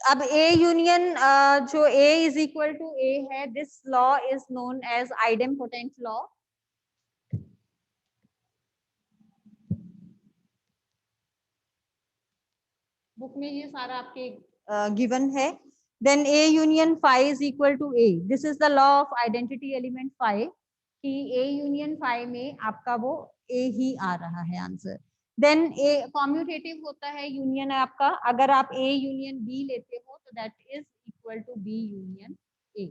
अब A union जो A is equal to A है, this law is known as idempotent law. Book में ये सारा आपके गिवन है। Then A union phi is equal to A, this is the law of identity element phi, कि A union phi में आपका वो ए ही आ रहा है आंसर। देन ए कॉम्यूटेटिव होता है यूनियन आपका, अगर आप ए यूनियन बी लेते हो तो that is equal to B union A.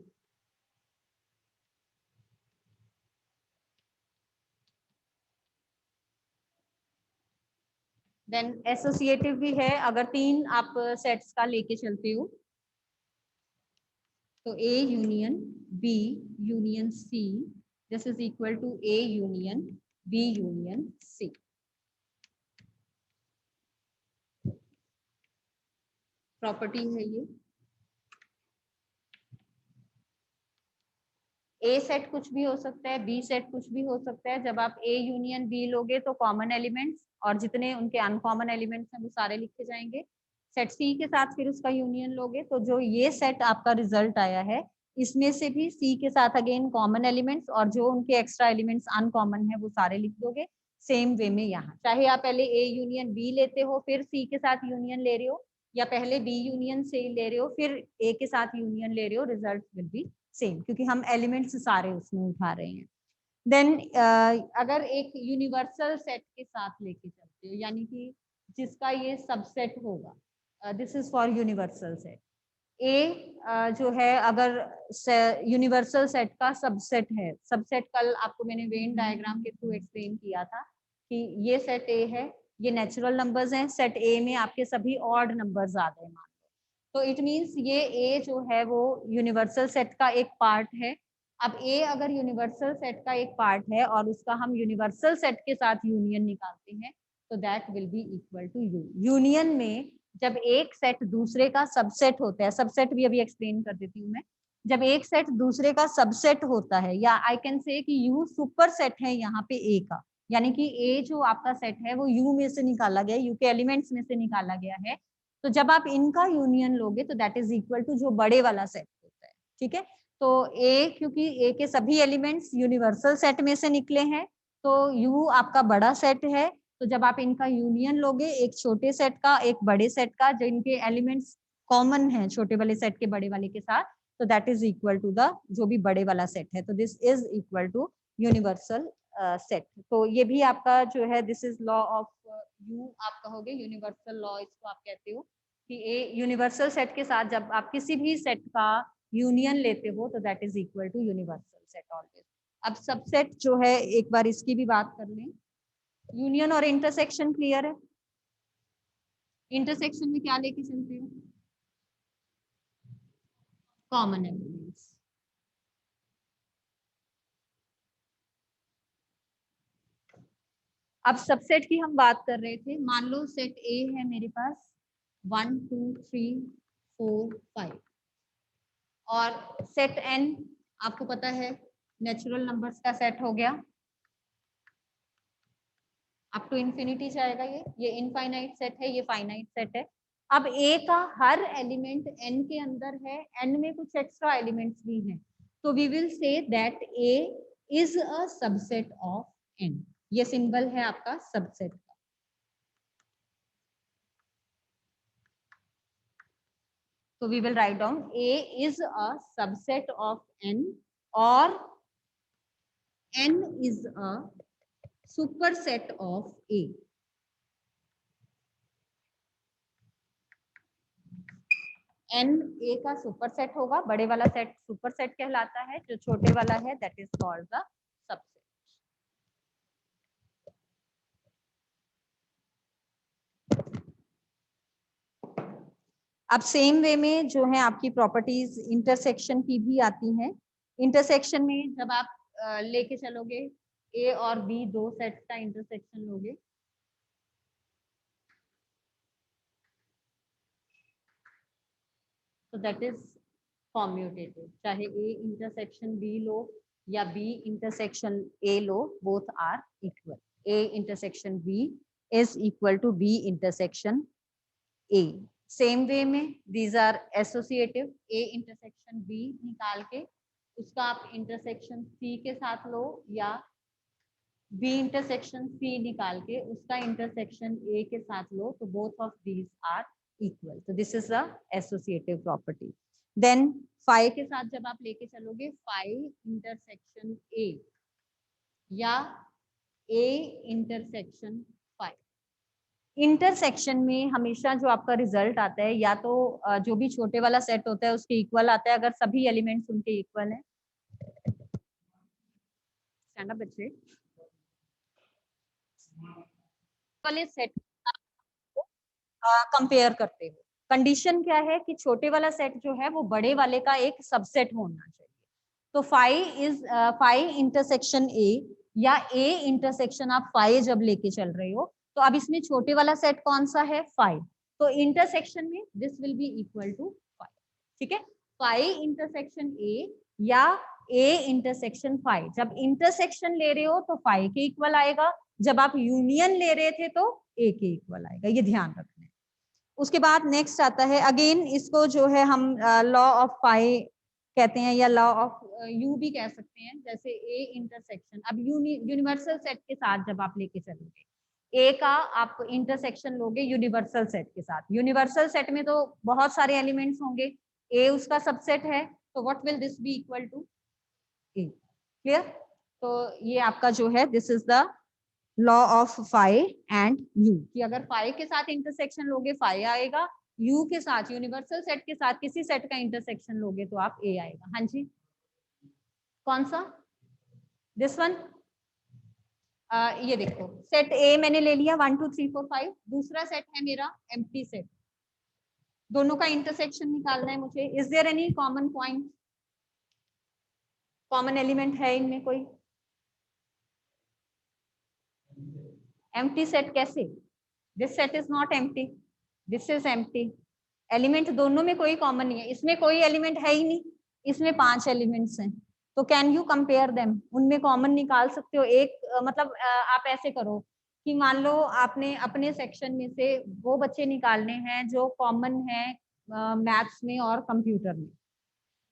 Then associative भी है, अगर तीन आप सेट्स का लेके चलते हो तो A union B union C, this is equal to A union B union C. Property है ये। ए सेट कुछ भी हो सकता है, बी सेट कुछ भी हो सकता है। जब आप ए यूनियन बी लोगे तो कॉमन एलिमेंट्स और जितने उनके अनकॉमन एलिमेंट्स हैं वो सारे लिखे जाएंगे। सेट सी के साथ फिर उसका यूनियन लोगे तो जो ये सेट आपका रिजल्ट आया है, इसमें से भी सी के साथ अगेन कॉमन एलिमेंट्स और जो उनके एक्स्ट्रा एलिमेंट्स अनकॉमन है वो सारे लिख दोगे। सेम वे में यहाँ चाहे आप पहले ए यूनियन बी लेते हो फिर सी के साथ यूनियन ले रहे हो, या पहले बी यूनियन सी ले रहे हो फिर ए के साथ यूनियन ले रहे हो, रिजल्ट विल बी सेम, क्योंकि हम एलिमेंट्स सारे उसमें उठा रहे हैं। देन अगर एक यूनिवर्सल सेट के साथ लेके चलते हो, यानी कि जिसका ये सबसेट होगा, this is for universal set. A जो है अगर यूनिवर्सल सेट का सबसेट है, सबसेट कल आपको मैंने वेन डायग्राम के थ्रू एक्सप्लेन किया था कि ये सेट ए है, ये नेचुरल नंबर्स हैं, सेट ए में आपके सभी ऑड नंबर्स आ गए मान लो, तो इट मीन्स ये ए जो है वो यूनिवर्सल सेट का एक पार्ट है। अब ए अगर यूनिवर्सल सेट का एक पार्ट है और उसका हम यूनिवर्सल सेट के साथ यूनियन निकालते हैं तो that will be equal to U. Union में जब एक सेट दूसरे का सबसेट होता है, सबसेट भी अभी एक्सप्लेन कर देती हूँ मैं, जब एक सेट दूसरे का सबसेट होता है, या आई कैन से कि यू सुपर सेट है यहाँ पे ए का, यानी कि ए जो आपका सेट है वो यू में से निकाला गया, यू के एलिमेंट्स में से निकाला गया है, तो जब आप इनका यूनियन लोगे तो दैट इज इक्वल टू जो बड़े वाला सेट होता है। ठीक है, तो ए, क्योंकि ए के सभी एलिमेंट्स यूनिवर्सल सेट में से निकले हैं तो यू आपका बड़ा सेट है, तो जब आप इनका यूनियन लोगे एक छोटे सेट का एक बड़े सेट का, जो इनके एलिमेंट्स कॉमन है छोटे वाले सेट के बड़े वाले के साथ, तो that is equal to the जो भी बड़े वाला सेट है, तो this is equal to universal set. तो ये भी आपका जो है this is law of U आप कहोगे, यूनिवर्सल लॉ इसको आप कहते हो कि ए यूनिवर्सल सेट के साथ जब आप किसी भी सेट का यूनियन लेते हो तो that is equal to universal set always. अब सबसेट जो है एक बार इसकी भी बात कर लें। यूनियन और इंटरसेक्शन क्लियर है? इंटरसेक्शन में क्या लेके चलते हो? Common elements. अब सबसेट की हम बात कर रहे थे, मान लो सेट ए है मेरे पास 1 2 3 4 5 और सेट एन आपको पता है नेचुरल नंबर्स का सेट हो गया, अप टू इंफिनिटी जाएगा, ये इनफाइनाइट सेट है, ये फाइनाइट सेट है। अब ए का हर एलिमेंट एन के अंदर है, एन में कुछ एक्स्ट्रा एलिमेंट्स भी हैं, तो we will say that A is a subset of N. ये सिंबल है आपका सबसेट का। तो we will write down A is a subset of N और N is a superset of A. N A का सुपरसेट होगा, बड़े वाला सेट सुपरसेट कहलाता है, जो छोटे वाला है that is called the subset. अब सेम वे में जो है आपकी प्रॉपर्टीज इंटरसेक्शन की भी आती हैं। इंटरसेक्शन में जब आप लेके चलोगे ए और बी दो सेट्स का इंटरसेक्शन लोगे तो दैट इज कॉम्यूटेटिव, चाहे ए इंटरसेक्शन बी लो या बी इंटरसेक्शन ए लो, both are equal. A intersection B is equal to B intersection A, same way में these are associative, A intersection B निकाल के उसका आप इंटरसेक्शन सी के साथ लो, या बी इंटरसेक्शन सी निकाल के उसका इंटरसेक्शन ए के साथ लो, तो both of these are equal. तो this is the associative property. Then five के साथ जब आप लेके चलोगे, फाइव इंटरसेक्शन ए या ए इंटरसेक्शन फाइव, इंटरसेक्शन में हमेशा जो आपका रिजल्ट आता है या तो जो भी छोटे वाला सेट होता है उसके इक्वल आता है, अगर सभी एलिमेंट्स उनके इक्वल हैं। स्टैंड अप बच्चे, वाले सेट कंपेयर करते हो। कंडीशन क्या है कि छोटे वाला सेट जो है वो बड़े वाले का एक सबसेट होना चाहिए। तो फाइव इंटरसेक्शन ए या ए इंटरसेक्शन आप फाइव जब लेके चल रहे हो, तो अब इसमें छोटे वाला सेट कौन सा है, फाइव, तो इंटरसेक्शन में this will be equal to five. ठीक है, फाइव इंटरसेक्शन ए या ए इंटरसेक्शन फाइव, जब इंटरसेक्शन ले रहे हो तो फाइव के इक्वल आएगा, जब आप यूनियन ले रहे थे तो ए के इक्वल आएगा, ये ध्यान रखना है। उसके बाद नेक्स्ट आता है, अगेन इसको जो है हम लॉ ऑफ फाइव कहते हैं या लॉ ऑफ यू भी कह सकते हैं। जैसे ए इंटरसेक्शन, अब यूनिवर्सल सेट के साथ जब आप लेके चलोगे, ए का आप इंटरसेक्शन लोगे यूनिवर्सल सेट के साथ, यूनिवर्सल सेट में तो बहुत सारे एलिमेंट्स होंगे, ए उसका सबसेट है, तो what will this be equal to A. Clear? तो ये आपका जो है this is the law of five and U, कि अगर फाइव के साथ इंटरसेक्शन लोगे फाइव आएगा, यू के साथ यूनिवर्सल सेट के साथ किसी सेट का इंटरसेक्शन लोगे तो आप ए आएगा। हाँ जी, कौन सा? This one. ये देखो, सेट ए मैंने ले लिया 1 2 3 4 5, दूसरा सेट है मेरा एम्प्टी सेट, दोनों का इंटरसेक्शन निकालना है मुझे। Is there any common point, common element है इनमें कोई? एम्प्टी सेट कैसे? This set is not empty, this is empty. Element दोनों में कोई कॉमन नहीं है, इसमें कोई एलिमेंट है ही नहीं, इसमें 5 एलिमेंट्स हैं, तो कैन यू कंपेयर देम, उनमें कॉमन निकाल सकते हो। एक मतलब आप ऐसे करो कि मान लो आपने अपने सेक्शन में से वो बच्चे निकालने हैं जो कॉमन है मैथ्स में और कंप्यूटर में।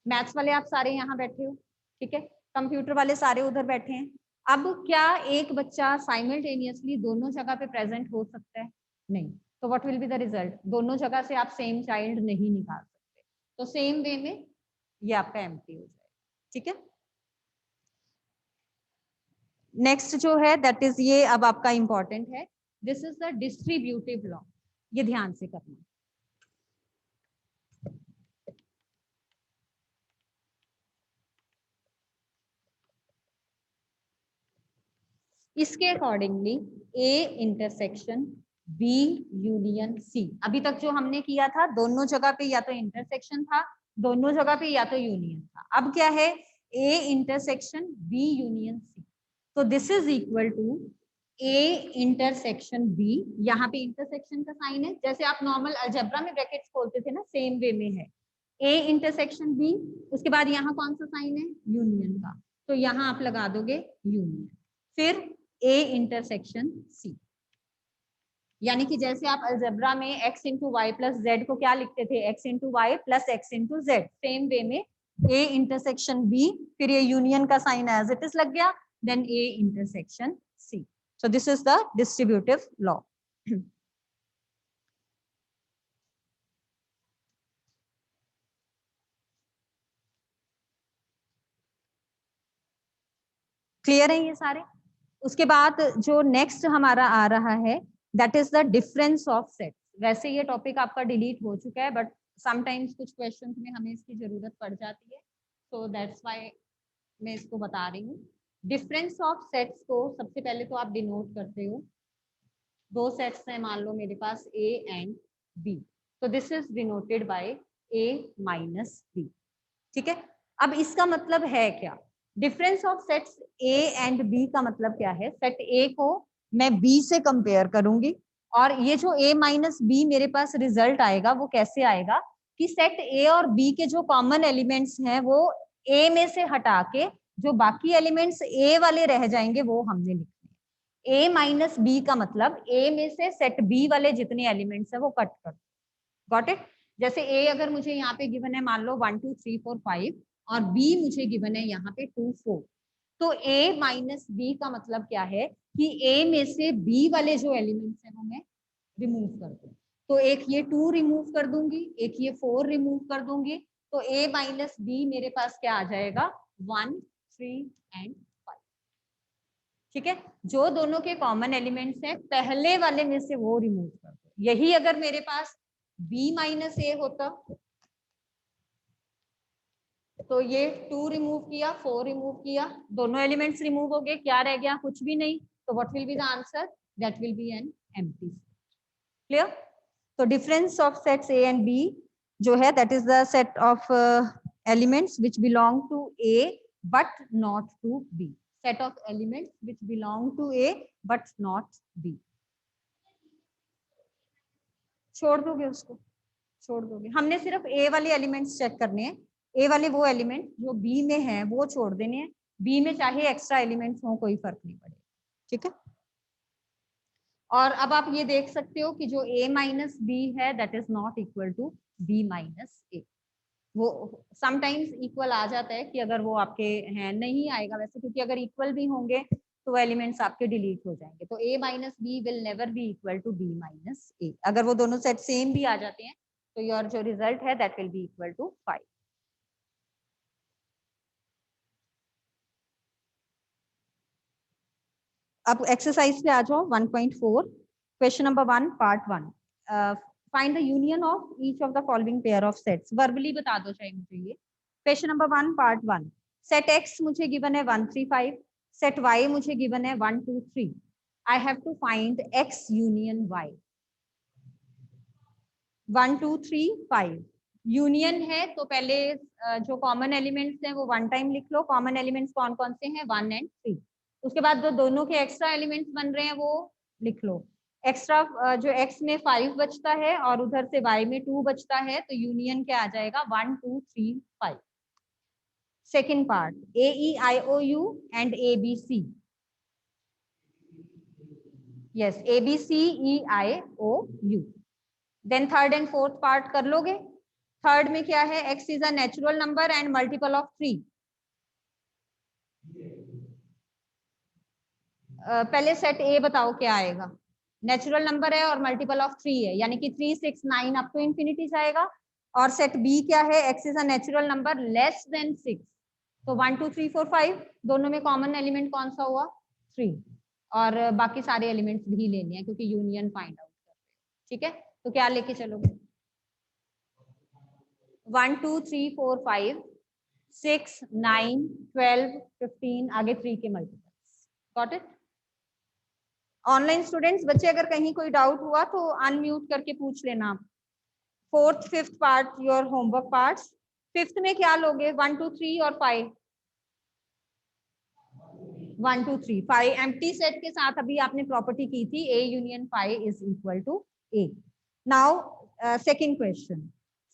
मैथ्स वाले आप सारे यहाँ बैठे हो, ठीक है, कंप्यूटर वाले सारे उधर बैठे हैं। अब क्या एक बच्चा साइमल्टेनियसली दोनों जगह पे प्रेजेंट हो सकता है? नहीं। तो what will be the result? दोनों जगह से आप सेम चाइल्ड नहीं निकाल सकते, तो सेम वे में ये आपका एम्प्टी हो जाएगा। ठीक है, नेक्स्ट जो है दैट इज ये अब आपका इंपॉर्टेंट है, this is the distributive law, ये ध्यान से करना। इसके accordingly A intersection B union C, अभी तक जो हमने किया था दोनों जगह पे या तो इंटरसेक्शन था, दोनों जगह पे या तो यूनियन था। अब क्या है, A intersection B union C, तो this is equal to A intersection B, यहाँ पे इंटरसेक्शन का साइन है, जैसे आप नॉर्मल अलजेब्रा में ब्रैकेट्स खोलते थे ना, सेम वे में है ए इंटरसेक्शन बी, उसके बाद यहाँ कौन सा साइन है, यूनियन का, तो यहाँ आप लगा दोगे यूनियन, फिर ए इंटरसेक्शन सी। यानी कि जैसे आप अलजेब्रा में x into Y plus Z को क्या लिखते थे, x into Y plus x into Z, same way में a इंटरसेक्शन b, फिर ये यूनियन का साइन एज इट इज लग गया, then a intersection c। So this is the distributive law. Clear है ये सारे? उसके बाद जो नेक्स्ट हमारा आ रहा है that is the difference of set. वैसे ये टॉपिक आपका डिलीट हो चुका है, बट समटाइम्स कुछ क्वेश्चंस में हमें इसकी जरूरत पड़ जाती है, सो दैट्स व्हाई मैं इसको बता रही हूँ। डिफरेंस ऑफ सेट्स को सबसे पहले तो आप डिनोट करते हो, दो सेट्स हैं मान लो मेरे पास ए एंड बी, तो this is denoted by A minus B. ठीक है, अब इसका मतलब है क्या, difference of sets A and B का मतलब क्या है, सेट ए को मैं बी से कंपेयर करूंगी, और ये जो ए माइनस बी मेरे पास रिजल्ट आएगा वो कैसे आएगा कि सेट ए और बी के जो कॉमन एलिमेंट्स हैं वो ए में से हटा के जो बाकी एलिमेंट्स ए वाले रह जाएंगे वो हमने लिखने। ए माइनस बी का मतलब ए में से सेट बी वाले जितने एलिमेंट्स है वो कट कर, गॉट इट। जैसे ए अगर मुझे यहाँ पे गिवन है मान लो 1 2 3 4 5 और बी मुझे गिवन है यहाँ पे 2 4, तो ए माइनस बी का मतलब क्या है कि ए में से बी वाले जो एलिमेंट्स है वो मैं रिमूव कर दूं। तो एक ये 2 रिमूव कर दूंगी, एक ये 4 रिमूव कर दूंगी, तो ए माइनस बी मेरे पास क्या आ जाएगा 1 3 एंड 5। ठीक है, जो दोनों के कॉमन एलिमेंट्स हैं पहले वाले में से वो रिमूव कर दो। यही अगर मेरे पास b माइनस ए होता तो ये 2 रिमूव किया, 4 रिमूव किया, दोनों एलिमेंट्स रिमूव हो गए, क्या रह गया, कुछ भी नहीं। तो what will be the answer, that will be an empty. Clear. तो difference of sets A and B जो है that is the set of elements which belong to A but not to B. Set of elements which belong to A but not B. छोड़ दोगे उसको, छोड़ दोगे, हमने सिर्फ ए वाले एलिमेंट्स चेक करने हैं। ए वाले वो एलिमेंट जो बी में है वो छोड़ देने हैं, बी में चाहे एक्स्ट्रा एलिमेंट्स हो कोई फर्क नहीं पड़ेगा। ठीक है। और अब आप ये देख सकते हो कि जो a माइनस बी है that is not equal to b minus A. वो समटाइम्स इक्वल आ जाता है कि अगर वो आपके हैं, नहीं आएगा वैसे, क्योंकि अगर इक्वल भी होंगे तो एलिमेंट्स आपके डिलीट हो जाएंगे। तो a minus B will never be equal to b minus A. अगर वो दोनों सेट सेम भी आ जाते हैं तो योर जो रिजल्ट है that will be equal to 5। अब एक्सरसाइज पे आ जाओ 1.4 question number 1 part 1। Find the union of each of the following pair of sets. Verbally बता दो चाहे मुझे ये। Question number 1 part 1। Set x मुझे गिवन है 1 3 5, सेट y मुझे गिवन है 1 2 3। I have to find x union y। 1 2 3 5 union है तो पहले जो कॉमन एलिमेंट्स हैं वो वन टाइम लिख लो। कॉमन एलिमेंट्स कौन कौन से हैं, 1 एंड 3। उसके बाद जो दोनों के एक्स्ट्रा एलिमेंट्स बन रहे हैं वो लिख लो। एक्स्ट्रा जो x में 5 बचता है और उधर से y में 2 बचता है, तो यूनियन क्या आ जाएगा 1 2 3 5। Second part AEIOU and ABC। Yes ABCEIOU। Then third and fourth part कर लोगे। थर्ड में क्या है, x is a natural number and multiple of 3। पहले सेट ए बताओ क्या आएगा। नेचुरल नंबर है और मल्टीपल ऑफ 3 है, यानी कि 3 6 9 अप टू इंफिनिटी जाएगा। और सेट बी क्या है, x is a natural number less than 6। तो 1 2 3 4 5 दोनों में कॉमन एलिमेंट कौन सा हुआ 3। और बाकी सारे एलिमेंट्स भी लेने हैं क्योंकि यूनियन फाइंड आउट कर रहे हैं। ठीक है, तो क्या लेके चलोगे 1 2 3 4 5 6 9 12 15 आगे 3 के multiples. Got it. Online students बच्चे अगर कहीं कोई डाउट हुआ तो अनम्यूट करके पूछ लेना। Fourth fifth part your homework parts. Fifth में क्या लोगे 1 2 3 और 5। 1 2 3 5 एम्प्टी सेट के साथ अभी आपने प्रॉपर्टी की थी A यूनियन 5 is equal to A। Now second question.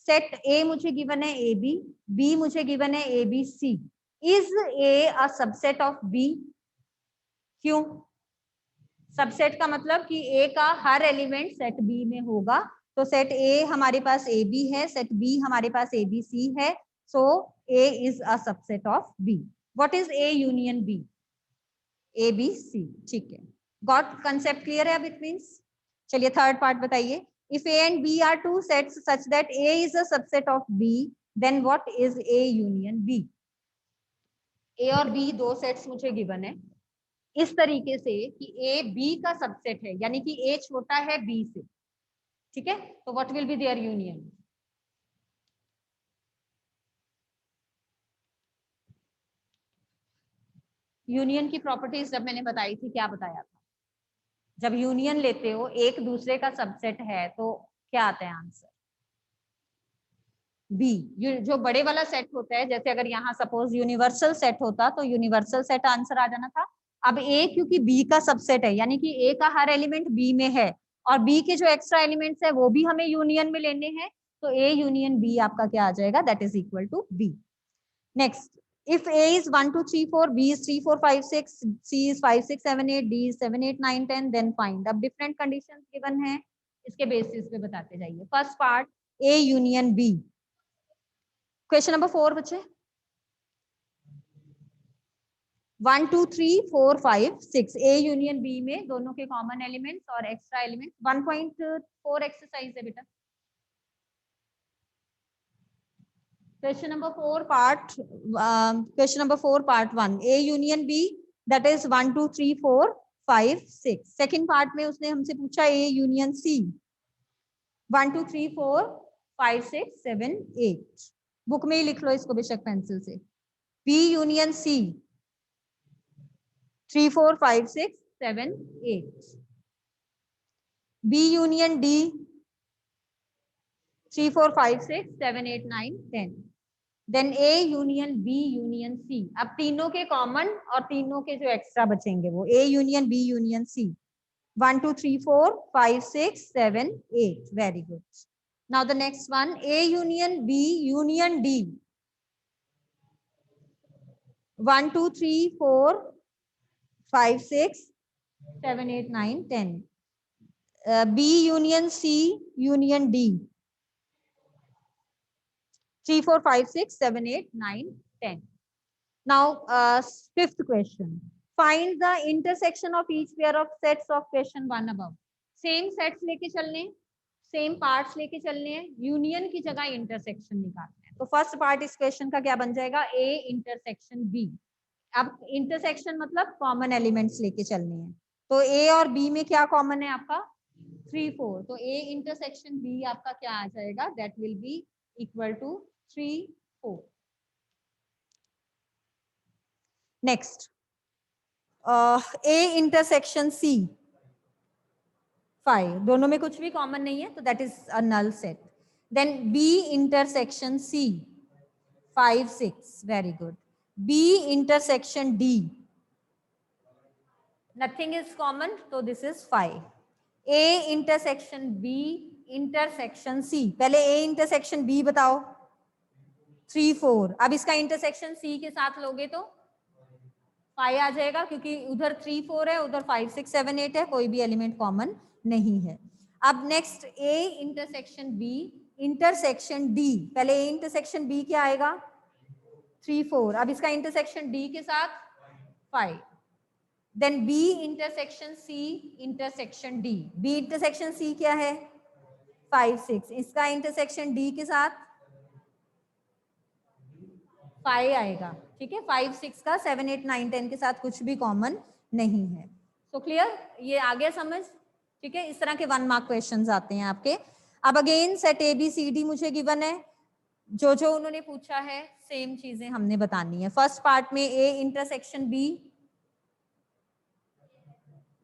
Set A मुझे गिवन है AB, B मुझे गिवन है ABC। Is A a subset of B? क्यों? सबसेट का मतलब कि A का हर एलिमेंट सेट B में होगा। तो सेट A हमारे पास AB है, सेट B हमारे पास ABC है, सो A is a subset of B। What is A union B? ABC। ठीक है, गॉट कंसेप्ट क्लियर है अब इट मींस। चलिए थर्ड पार्ट बताइए। If A and B are two sets such that A is a subset of B, then what is A union B? A और B दो sets मुझे given है इस तरीके से कि A B का सबसेट है, यानी कि A छोटा है B से। ठीक है, तो what will be there union? Union की प्रॉपर्टीज जब मैंने बताई थी क्या बताया था, जब यूनियन लेते हो एक दूसरे का सबसेट है तो क्या आता है आंसर बी। जो बड़े वाला सेट होता है, जैसे अगर यहाँ सपोज यूनिवर्सल सेट होता तो यूनिवर्सल सेट आंसर आ जाना था। अब ए क्योंकि बी का सबसेट है, यानी कि ए का हर एलिमेंट बी में है और बी के जो एक्स्ट्रा एलिमेंट्स है वो भी हमें यूनियन में लेने हैं, तो ए यूनियन बी आपका क्या आ जाएगा, that is equal to B. Next, if A is 1 2 3 4, B is 3 4 5 6, C is 5 6 7 8, D is 7 8 9 10, then find। अब डिफरेंट कंडीशंस गिवन है, इसके बेसिस पे बताते जाइए। First part A union B। Question number 4 बच्चे, 1 2 3 4 5 6 A यूनियन B में दोनों के कॉमन एलिमेंट्स और एक्स्ट्रा एलिमेंट्स। 1.4 एक्सरसाइज है बेटा। Question number 4 part 1 A union B, that is 1 2 3 4 5 6। Second part में उसने हमसे पूछा A यूनियन C, 1 2 3 4 5 6 7 8। बुक में ही लिख लो इसको बेशक पेंसिल से। B union C, 3 4 5 6 7 8। B union D, 3 4 5 6 7 8 9 10। Then A union B union C। अब तीनों के कॉमन और तीनों के जो एक्स्ट्रा बचेंगे वो A union B union C। 1 2 3 4 5 6 7 8। Very good. Now the next one, A union B union D, 1 2 3 4 5 6 7 8 9 10। B union C union D, 3 4 5 6 7 8 9 10। Now, fifth question. Find the intersection of each pair of sets of question 1 above. Same sets लेके चलने, same parts लेके चलने हैं, union की जगह intersection निकालना है। तो फर्स्ट पार्ट इस क्वेश्चन का क्या बन जाएगा? A intersection B। अब इंटरसेक्शन मतलब कॉमन एलिमेंट्स लेके चलने हैं। तो A और B में क्या कॉमन है आपका? 3 4। तो A इंटरसेक्शन B आपका क्या आ जाएगा? That will be equal to 3 4। Next, A intersection C 5, दोनों में कुछ भी कॉमन नहीं है तो that is a null set. Then B intersection C 5 6। Very good. B intersection D, nothing is common तो this is 5। A intersection B intersection C, पहले A intersection B बताओ। 3 4। अब इसका इंटरसेक्शन C के साथ लोगे तो 5 आ जाएगा, क्योंकि उधर 3 4 है, उधर 5 6 7 8 है, कोई भी एलिमेंट कॉमन नहीं है। अब next A intersection B intersection D, पहले A इंटरसेक्शन B क्या आएगा? 3 4। अब इसका इंटरसेक्शन D के साथ 5। Then B intersection C intersection D, B intersection C क्या है? 5 6। इसका इंटरसेक्शन D के साथ 5 आएगा। ठीक है, 5 6 का 7 8 9 10 के साथ कुछ भी कॉमन नहीं है। सो क्लियर, ये आ गया समझ? ठीक है, इस तरह के 1 मार्क क्वेश्चंस आते हैं आपके। अब अगेन सेट ABCD मुझे गिवन है, जो जो उन्होंने पूछा है सेम चीजें हमने बतानी है। फर्स्ट पार्ट में A इंटरसेक्शन B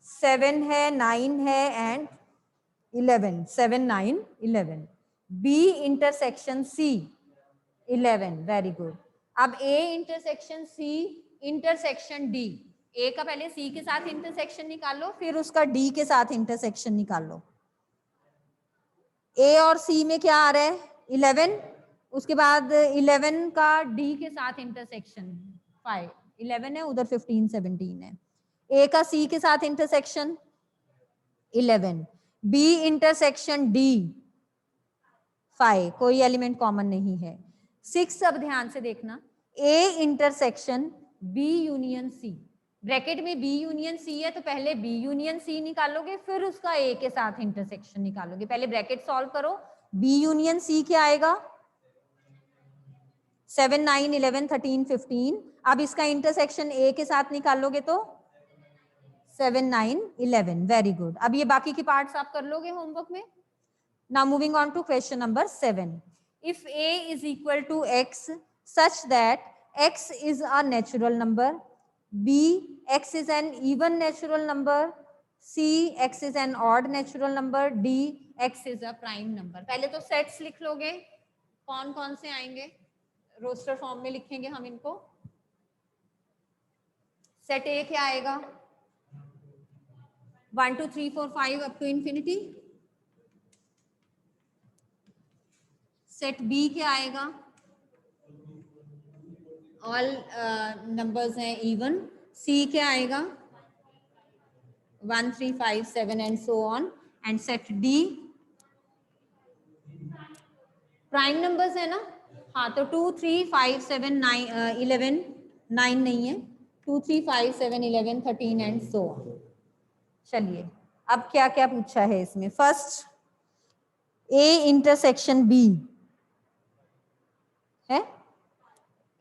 7 है 9 है and 11, 7 9 11। B intersection C 11। Very good. अब A intersection C intersection D, A का पहले C के साथ इंटरसेक्शन निकालो, फिर उसका D के साथ इंटरसेक्शन निकालो। A और C में क्या आ रहा है? 11। उसके बाद 11 का D के साथ इंटरसेक्शन 5, 11 है, उधर 15 17 है। A का C के साथ इंटरसेक्शन 11। B इंटरसेक्शन D 5, कोई एलिमेंट कॉमन नहीं है। 6 अब ध्यान से देखना, A intersection B union C, bracket में B यूनियन C है तो पहले B यूनियन C निकालोगे, फिर उसका A के साथ इंटरसेक्शन निकालोगे। पहले ब्रैकेट सॉल्व करो, B यूनियन C क्या आएगा? 7 9 11 13 15। अब इसका इंटरसेक्शन A के साथ निकालोगे तो 7 9 11। Very good. अब ये बाकी की पार्ट्स आप कर लोगे होमवर्क में। Now moving on to question number 7. If A is equal to X such that X is a natural number, B, X is an even natural number, C, X is an odd natural number, D, X is a prime number. पहले तो sets लिख लोगे, कौन कौन से आएंगे, roster form में लिखेंगे हम इनको। सेट A क्या आएगा? 1 2 3 4 5 up to infinity. Set B क्या आएगा? ऑल नंबर्स हैं इवन। सी क्या आएगा? 1 3 5 7 and so on. And set D prime numbers है ना, हाँ तो 2 3 5 7 9 11 9 नहीं है, 2 3 5 7 11 13 एंड सो ऑन। चलिए अब क्या क्या पूछा है इसमें। फर्स्ट ए इंटरसेक्शन बी है,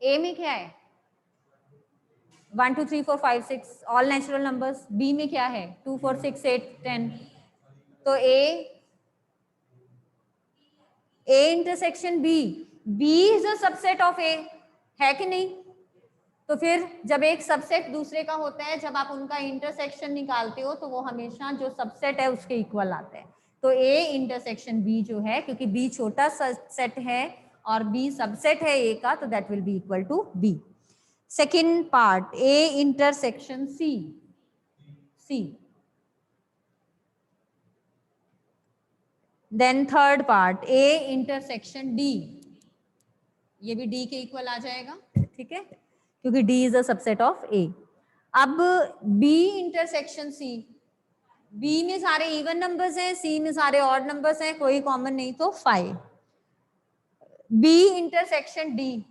ए में क्या है 1 2 3 4 5 6 ऑल नेचुरल नंबर्स, बी में क्या है 2 4 6 8 10, तो A intersection B, B is a subset of A, है कि नहीं? तो फिर जब एक सबसेट दूसरे का होता है, जब आप उनका इंटरसेक्शन निकालते हो तो वो हमेशा जो सबसेट है उसके इक्वल आता है। तो ए इंटरसेक्शन बी जो है, क्योंकि बी छोटा सेट है और बी सबसेट है ए का, तो that will be equal to B. Second part A intersection C, C. Then third part A intersection D, ये भी डी के इक्वल आ जाएगा, ठीक है, क्योंकि D is a subset of A. अब बी इंटरसेक्शन सी, बी में सारे इवन नंबर्स हैं, सी में सारे ऑड नंबर्स हैं, कोई कॉमन नहीं तो 5। बी इंटरसेक्शन डी,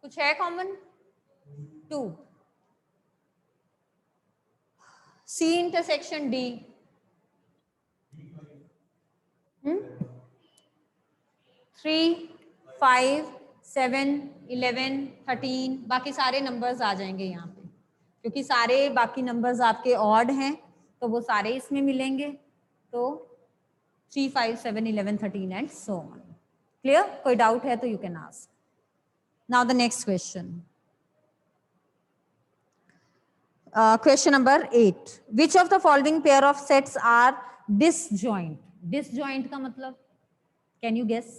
कुछ है कॉमन 2। सी इंटरसेक्शन डी 3 5 7 11 13, बाकी सारे नंबर्स आ जाएंगे यहाँ पे, क्योंकि सारे बाकी नंबर्स आपके ऑड हैं तो वो सारे इसमें मिलेंगे। तो 3 5 7 11 13 एंड सो ऑन। क्लियर? कोई डाउट है तो you can ask. Now the next question, question number 8, which of the following pair of sets are disjoint? Disjoint का मतलब can you guess?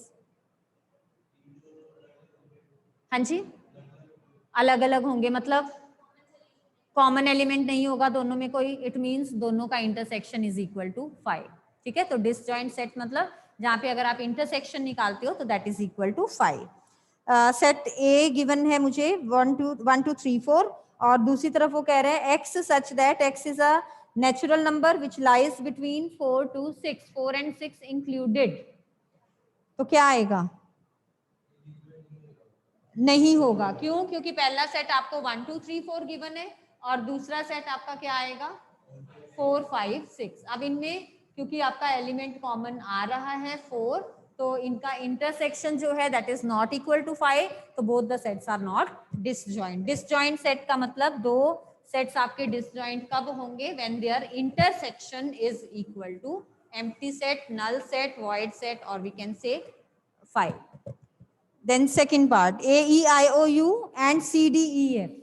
हाँ जी, अलग अलग होंगे, मतलब कॉमन एलिमेंट नहीं होगा दोनों में कोई, इट मींस दोनों का इंटरसेक्शन इज इक्वल टू 5, ठीक है। तो डिसजॉइंट सेट मतलब जहां पे अगर आप इंटरसेक्शन निकालते हो तो that is equal to 5। Set A given है मुझे 1 2 3 4, और दूसरी तरफ वो कह रहे हैं x such that x is a natural number which lies between 4 to 6, 4 and 6 included, तो क्या आएगा? नहीं होगा, क्यों? क्योंकि पहला सेट आपको 1 2 3 4 गिवन है और दूसरा सेट आपका क्या आएगा 4 5 6। अब इनमें क्योंकि आपका एलिमेंट कॉमन आ रहा है 4, तो इनका इंटरसेक्शन जो है that is not equal to 5, तो both the sets are not disjoint. Disjoint set का मतलब दो सेट्स आपके डिसजॉइंट कब होंगे? When there intersection is equal to empty set, null set, void set, और we can say 5। Then second part A E I O U and C D E F,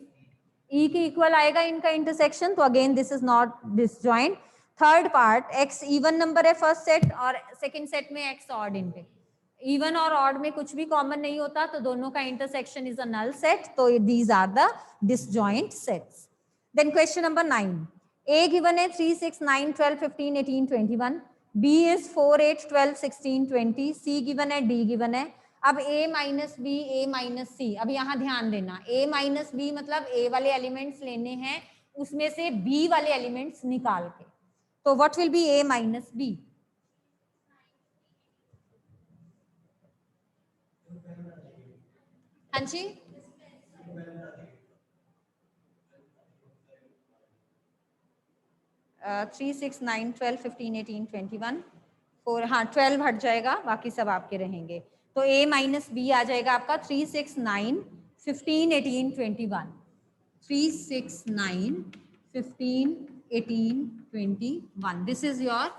E के equal आएगा इनका intersection, तो again this is not disjoint. Third part X even number है first set और second set में X odd, इनपे even और odd में कुछ भी कॉमन नहीं होता, तो दोनों का intersection is a null set, तो these are the disjoint sets. Then question number 9, A given है 3 6 9 12 15 18 21, बी इज 4 8 12 16 20, सी गिवन है, डी गिवन है। अब a minus B, A minus सी, अब यहाँ ध्यान देना, a माइनस बी मतलब a वाले एलिमेंट्स लेने हैं, उसमें से b वाले एलिमेंट्स निकाल के, तो what will be a minus B? हाँ जी, थ्री 6 9 12 15 18 21 4, हाँ 12 हट जाएगा, बाकी सब आपके रहेंगे, तो a माइनस बी आ जाएगा आपका 3 6 9 15 18 21, 3 6 9 15 18 21, this is your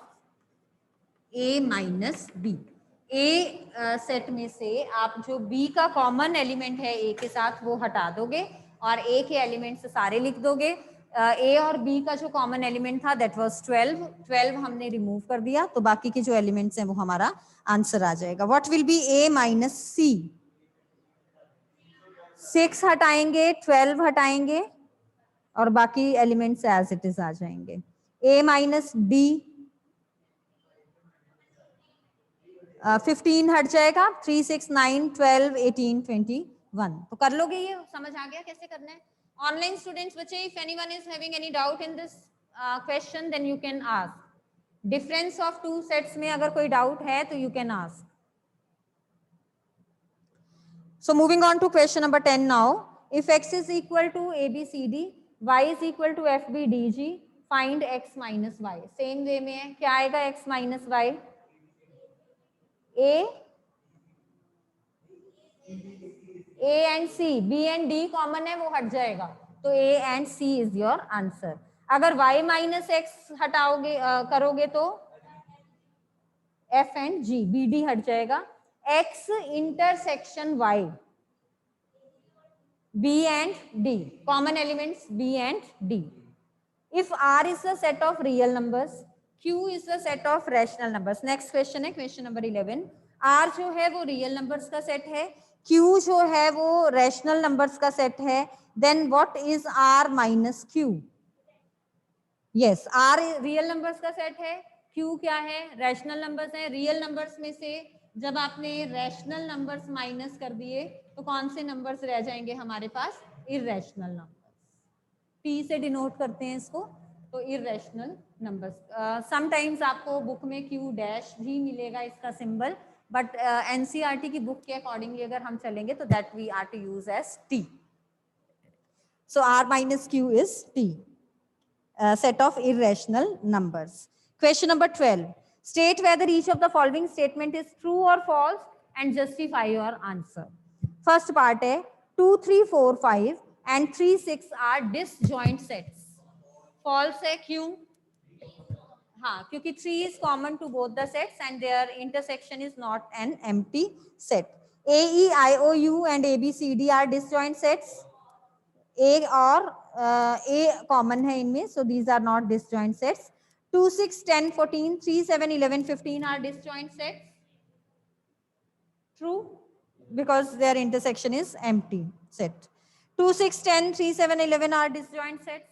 a minus B. A set में से आप जो b का कॉमन एलिमेंट है a के साथ वो हटा दोगे और a के एलिमेंट से सारे लिख दोगे। a और b का जो कॉमन एलिमेंट था दैट वाज 12 हमने रिमूव कर दिया, तो बाकी के जो एलिमेंट्स हैं वो हमारा आंसर आ जाएगा। What will be a minus C? 6 हटाएंगे, 12 हटाएंगे और बाकी एलिमेंट्स एज इट इज आ जाएंगे। a माइनस डी 15 हट जाएगा, 3 6 9 12 18 21, तो कर लोगे ये? समझ आ गया कैसे करना है? ऑनलाइन स्टूडेंट्स बच्चे, if anyone is having any doubt in this question then you can ask, difference of two sets में अगर कोई डाउट है तो you can ask. So moving on to question number 10 now. If x is equal to ABCD, y is equal to FBDG, find x minus y. Same way में है, क्या आएगा x minus y? A and C, B and D common है, वो हट जाएगा, तो A and C is your answer. अगर y minus x हटाओगे करोगे तो F and G, B D हट जाएगा. X intersection y, B and D, common elements B and D. If R is the set of real numbers, Q is the set of rational numbers. Next question है question number 11. R जो है वो real numbers का set है, Q जो है वो rational numbers का set है. Then what is R minus Q? Yes, R real numbers का set है, Q क्या है? Rational numbers है. Real numbers में से जब आपने रैशनल नंबर्स माइनस कर दिए तो कौन से नंबर्स रह जाएंगे हमारे पास? Irrational numbers. P से डिनोट करते हैं इसको, तो इररेशनल नंबर्स. समटाइम्स आपको बुक में Q डैश भी मिलेगा इसका सिंबल, बट एनसीईआरटी की बुक के अकॉर्डिंगली अगर हम चलेंगे तो that we are to use as T. So R minus Q is T. Set of irrational numbers. Question number 12. State whether each of the following statement is true or false and justify your answer. First part है 2, 3, 4, 5 and 3, 6 are disjoint sets. False है क्यों? हाँ, क्योंकि 3 is common to both the sets and their intersection is not an empty set. A, E, I, O, U and A, B, C, D are disjoint sets. A और A common है इनमें, so these are not disjoint sets. 2, 6, 10, 14, 3, 7, 11, 15 are disjoint sets. True, because their intersection is empty set. 2, 6, 10, 3, 7, 11 are disjoint sets.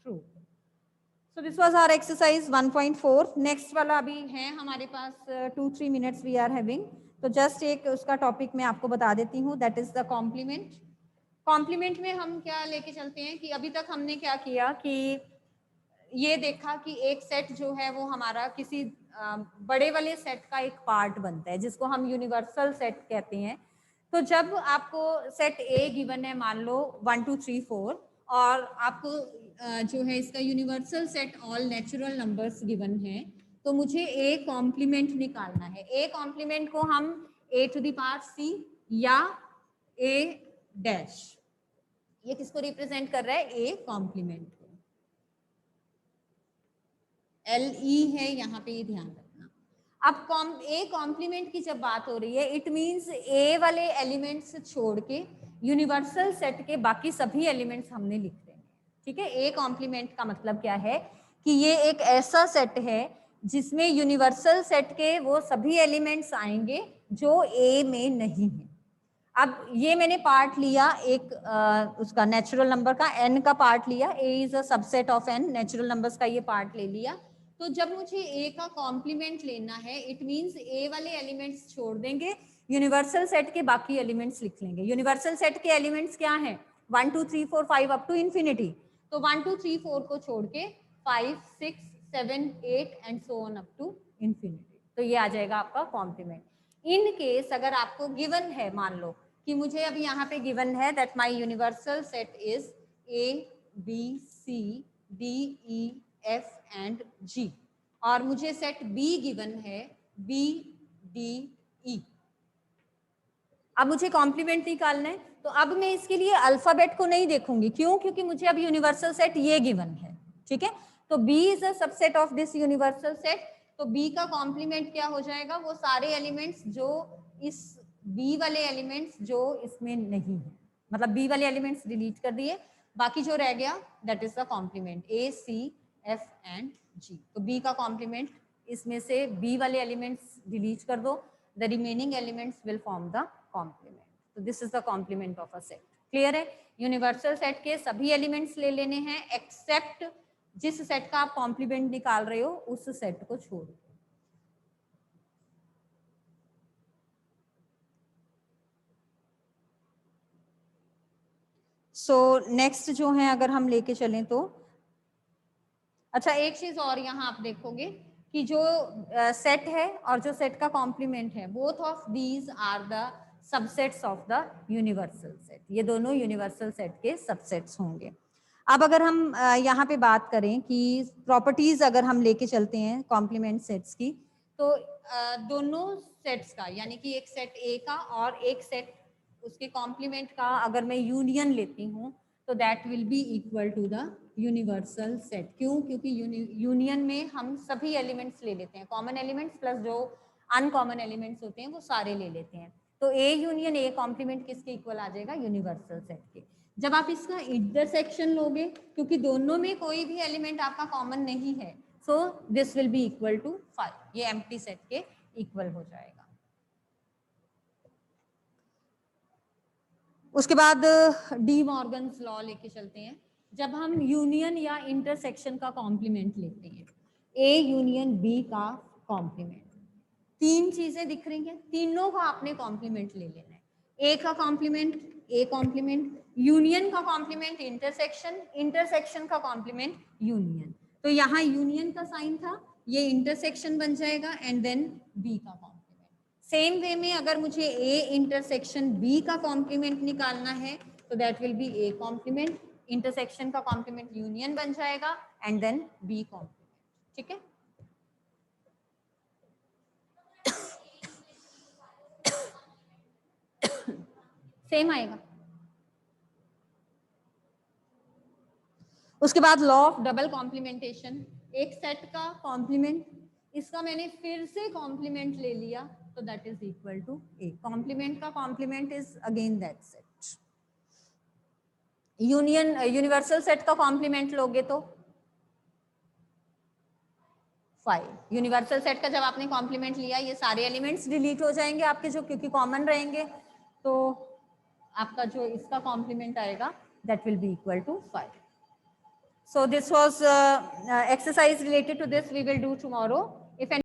True. So this was our exercise 1.4. Next वाला अभी है हमारे पास 2-3 minutes we are having. तो just एक उसका topic मैं आपको बता देती हूँ, that is the complement. Complement में हम क्या लेके चलते हैं कि अभी तक हमने क्या किया कि ये देखा कि एक सेट जो है वो हमारा किसी बड़े वाले सेट का एक पार्ट बनता है जिसको हम यूनिवर्सल सेट कहते हैं. तो जब आपको सेट ए गिवन है, मान लो 1, 2, 3, 4, और आपको जो है इसका universal set all natural numbers given है, तो मुझे ए कॉम्प्लीमेंट निकालना है. ए कॉम्प्लीमेंट को हम ए टू द पावर सी या ए डैश, ये किसको रिप्रेजेंट कर रहा है? ए कॉम्प्लीमेंट को. LE है यहाँ पे, ये ध्यान रखना. अब ए कॉम्प्लीमेंट की जब बात हो रही है, इट मींस ए वाले एलिमेंट्स छोड़ के यूनिवर्सल सेट के बाकी सभी एलिमेंट्स हमने लिख रहे हैं. ठीक है, ए कॉम्प्लीमेंट का मतलब क्या है कि ये एक ऐसा सेट है जिसमें यूनिवर्सल सेट के वो सभी एलिमेंट्स आएंगे जो ए में नहीं है. अब ये मैंने पार्ट लिया एक उसका नेचुरल नंबर का, एन का पार्ट लिया, A is a subset of N, natural numbers का ये पार्ट ले लिया. तो जब मुझे ए का कॉम्प्लीमेंट लेना है, इट मींस ए वाले एलिमेंट्स छोड़ देंगे, यूनिवर्सल सेट के बाकी एलिमेंट्स लिख लेंगे. यूनिवर्सल सेट के एलिमेंट्स क्या हैं? 1, 2, 3, 4, 5 अप टू इन्फिनिटी. तो 1, 2, 3, 4 को छोड़ के 5, 6, 7, 8 and so on up to infinity. तो ये आ जाएगा आपका कॉम्प्लीमेंट. इन केस अगर आपको गिवन है, मान लो कि मुझे अभी यहाँ पे गिवन है that my universal set is A, B, C, D, E, F एंड G, और मुझे सेट B गिवन है B, D, E. अब मुझे कॉम्प्लीमेंट निकालना है, तो अब मैं इसके लिए अल्फाबेट को नहीं देखूंगी. क्यों? क्योंकि मुझे अब यूनिवर्सल सेट ये गिवन है. ठीक है, तो B is a subset of this universal set. तो B का कॉम्प्लीमेंट क्या हो जाएगा? वो सारे एलिमेंट्स जो इस B वाले एलिमेंट्स जो इसमें नहीं है, मतलब B वाले एलिमेंट्स डिलीट कर दिए, बाकी जो रह गया that is the complement A, C, F एंड G. तो B का कॉम्प्लीमेंट, इसमें से B वाले एलिमेंट्स डिलीट कर दो, the remaining elements will form the complement. So this is the complement of a set. Clear है? यूनिवर्सल सेट के सभी एलिमेंट्स ले लेने हैं एक्सेप्ट जिस सेट का आप कॉम्प्लीमेंट निकाल रहे हो उस सेट को छोड़ दो. सो नेक्स्ट जो है अगर हम लेके चलें तो, अच्छा एक चीज और यहाँ आप देखोगे कि जो सेट है और जो सेट का कॉम्प्लीमेंट है, both of these are the subsets of the universal set. ये दोनों यूनिवर्सल सेट के सबसेट्स होंगे। अब अगर हम यहाँ पे बात करें कि प्रॉपर्टीज अगर हम लेके चलते हैं कॉम्प्लीमेंट सेट्स की, तो दोनों सेट्स का, यानी कि एक सेट ए का और एक सेट उसके कॉम्प्लीमेंट का अगर मैं यूनियन लेती हूँ, तो that will be equal to the universal set. क्यों? क्योंकि यूनियन में हम सभी एलिमेंट्स ले लेते हैं, कॉमन एलिमेंट्स प्लस जो अनकॉमन एलिमेंट्स होते हैं वो सारे ले लेते हैं। तो ए यूनियन ए कॉम्प्लीमेंट किसके इक्वल आ जाएगा? यूनिवर्सल सेट के। जब आप इसका इंटरसेक्शन लोगे, क्योंकि दोनों में कोई भी एलिमेंट आपका कॉमन नहीं है, so this will be equal to 5, ये एम्प्टी सेट के इक्वल हो जाएगा। उसके बाद डी मॉर्गन्स लॉ लेके चलते हैं। जब हम यूनियन या इंटरसेक्शन का कॉम्प्लीमेंट लेते हैं, ए यूनियन बी का कॉम्प्लीमेंट, तीन चीजें दिख रही हैं, तीनों का आपने कॉम्प्लीमेंट ले लेना है। ए का कॉम्प्लीमेंट ए कॉम्प्लीमेंट, यूनियन का कॉम्प्लीमेंट इंटरसेक्शन, इंटरसेक्शन का कॉम्प्लीमेंट यूनियन। तो यहाँ यूनियन का साइन था, ये इंटरसेक्शन बन जाएगा एंड देन बी का कॉम्प्लीमेंट। सेम वे में अगर मुझे ए इंटरसेक्शन बी का कॉम्प्लीमेंट निकालना है, तो that will be A complement, intersection का कॉम्प्लीमेंट यूनियन बन जाएगा एंड देन बी कॉम्प्लीमेंट। ठीक है, सेम आएगा। उसके बाद लॉ ऑफ डबल कॉम्प्लीमेंटेशन, एक सेट का कॉम्प्लीमेंट, इसका मैंने फिर से कॉम्प्लीमेंट ले लिया, तो that is equal to A. Complement का complement is again that set. Union universal set का कॉम्प्लीमेंट लोगे तो 5। यूनिवर्सल सेट का जब आपने कॉम्प्लीमेंट लिया, ये सारे एलिमेंट्स डिलीट हो जाएंगे आपके जो, क्योंकि कॉमन रहेंगे, तो आपका जो इसका कॉम्प्लीमेंट आएगा that will be equal to 5। So this was exercise related to this we will do tomorrow. If any